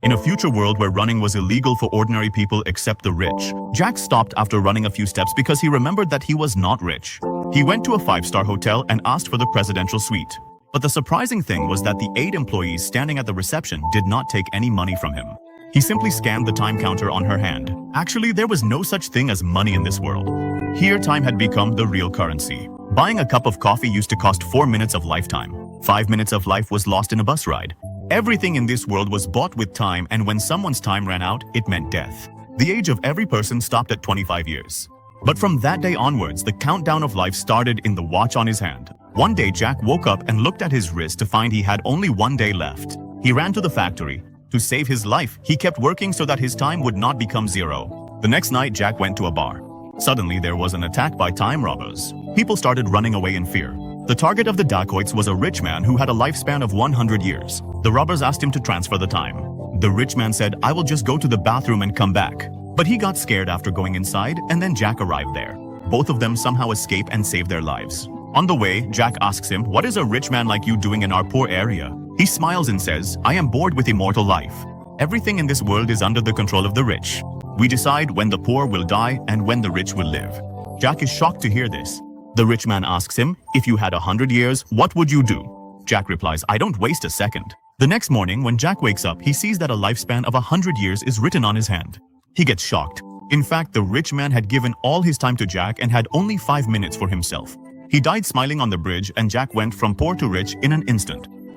In a future world where running was illegal for ordinary people except the rich, Jack stopped after running a few steps because he remembered that he was not rich. He went to a 5-star hotel and asked for the presidential suite. But the surprising thing was that the 8 employees standing at the reception did not take any money from him. He simply scanned the time counter on her hand. Actually, there was no such thing as money in this world. Here, time had become the real currency. Buying a cup of coffee used to cost 4 minutes of lifetime. 5 minutes of life was lost in a bus ride. Everything in this world was bought with time, and when someone's time ran out, it meant death. The age of every person stopped at 25 years. But from that day onwards, the countdown of life started in the watch on his hand. One day, Jack woke up and looked at his wrist to find he had only 1 day left. He ran to the factory. To save his life, he kept working so that his time would not become 0. The next night, Jack went to a bar. Suddenly, there was an attack by time robbers. People started running away in fear. The target of the dacoits was a rich man who had a lifespan of 100 years. The robbers asked him to transfer the time. The rich man said, "I will just go to the bathroom and come back." But he got scared after going inside, and then Jack arrived there. Both of them somehow escape and save their lives. On the way, Jack asks him, "What is a rich man like you doing in our poor area?" He smiles and says, "I am bored with immortal life. Everything in this world is under the control of the rich. We decide when the poor will die and when the rich will live." Jack is shocked to hear this. The rich man asks him, "If you had 100 years, what would you do?" Jack replies, "I don't waste a second." The next morning, when Jack wakes up, he sees that a lifespan of 100 years is written on his hand. He gets shocked. In fact, the rich man had given all his time to Jack and had only 5 minutes for himself. He died smiling on the bridge, and Jack went from poor to rich in an instant.